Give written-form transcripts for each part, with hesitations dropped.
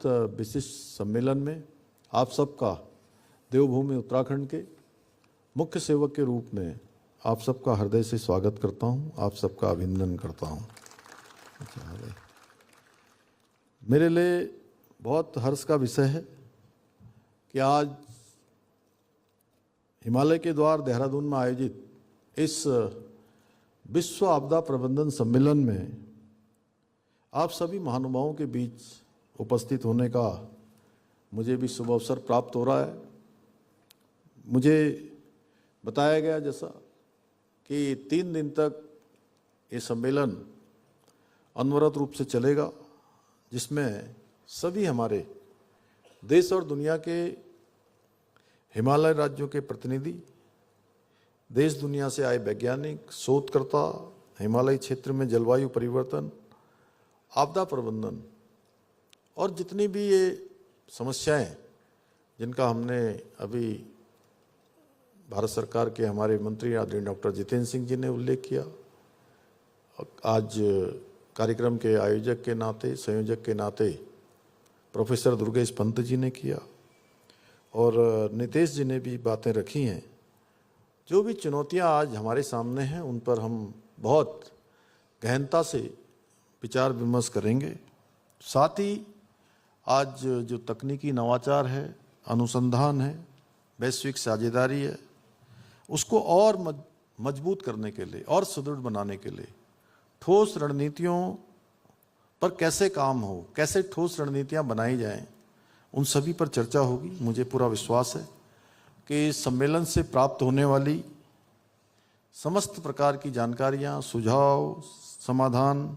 विशिष्ट सम्मेलन में आप सबका देवभूमि उत्तराखंड के मुख्य सेवक के रूप में आप सबका हृदय से स्वागत करता हूं, आप सबका अभिनंदन करता हूं। मेरे लिए बहुत हर्ष का विषय है कि आज हिमालय के द्वार देहरादून में आयोजित इस विश्व आपदा प्रबंधन सम्मेलन में आप सभी महानुभावों के बीच उपस्थित होने का मुझे भी शुभ अवसर प्राप्त हो रहा है। मुझे बताया गया जैसा कि 3 दिन तक ये सम्मेलन अनवरत रूप से चलेगा, जिसमें सभी हमारे देश और दुनिया के हिमालय राज्यों के प्रतिनिधि, देश दुनिया से आए वैज्ञानिक, शोधकर्ता, हिमालय क्षेत्र में जलवायु परिवर्तन, आपदा प्रबंधन और जितनी भी ये समस्याएं जिनका हमने अभी भारत सरकार के हमारे मंत्री आदरणीय डॉक्टर जितेंद्र सिंह जी ने उल्लेख किया, आज कार्यक्रम के आयोजक के नाते, संयोजक के नाते प्रोफेसर दुर्गेश पंत जी ने किया और नितेश जी ने भी बातें रखी हैं। जो भी चुनौतियां आज हमारे सामने हैं उन पर हम बहुत गहनता से विचार विमर्श करेंगे। साथ ही आज जो तकनीकी नवाचार है, अनुसंधान है, वैश्विक साझेदारी है, उसको और मजबूत करने के लिए और सुदृढ़ बनाने के लिए ठोस रणनीतियों पर कैसे काम हो, कैसे ठोस रणनीतियां बनाई जाएं, उन सभी पर चर्चा होगी। मुझे पूरा विश्वास है कि इस सम्मेलन से प्राप्त होने वाली समस्त प्रकार की जानकारियां, सुझाव, समाधान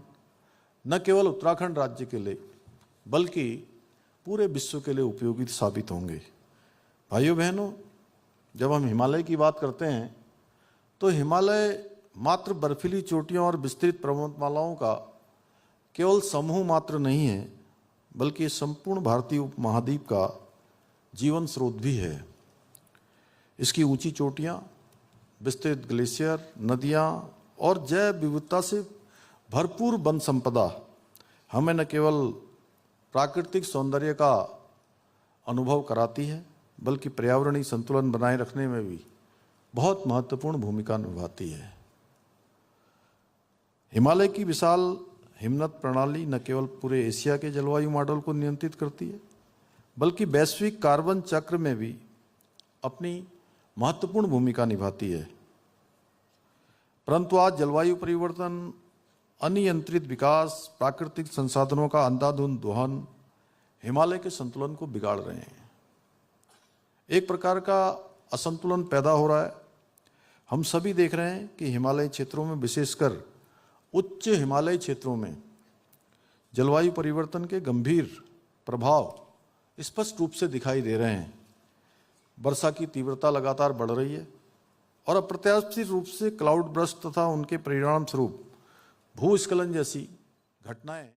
न केवल उत्तराखंड राज्य के लिए बल्कि पूरे विश्व के लिए उपयोगी साबित होंगे। भाइयों बहनों, जब हम हिमालय की बात करते हैं तो हिमालय मात्र बर्फीली चोटियों और विस्तृत पर्वतमालाओं का केवल समूह मात्र नहीं है, बल्कि संपूर्ण भारतीय उपमहाद्वीप का जीवन स्रोत भी है। इसकी ऊंची चोटियां, विस्तृत ग्लेशियर, नदियां और जैव विविधता से भरपूर वन संपदा हमें न केवल प्राकृतिक सौंदर्य का अनुभव कराती है, बल्कि पर्यावरणीय संतुलन बनाए रखने में भी बहुत महत्वपूर्ण भूमिका निभाती है। हिमालय की विशाल हिमनद प्रणाली न केवल पूरे एशिया के जलवायु मॉडल को नियंत्रित करती है, बल्कि वैश्विक कार्बन चक्र में भी अपनी महत्वपूर्ण भूमिका निभाती है। परंतु आज जलवायु परिवर्तन, अनियंत्रित विकास, प्राकृतिक संसाधनों का अंधाधुंध दोहन हिमालय के संतुलन को बिगाड़ रहे हैं। एक प्रकार का असंतुलन पैदा हो रहा है। हम सभी देख रहे हैं कि हिमालय क्षेत्रों में, विशेषकर उच्च हिमालय क्षेत्रों में जलवायु परिवर्तन के गंभीर प्रभाव स्पष्ट रूप से दिखाई दे रहे हैं। वर्षा की तीव्रता लगातार बढ़ रही है और अप्रत्याशित रूप से क्लाउड बर्स्ट तथा उनके परिणाम स्वरूप भूस्खलन जैसी घटनाएं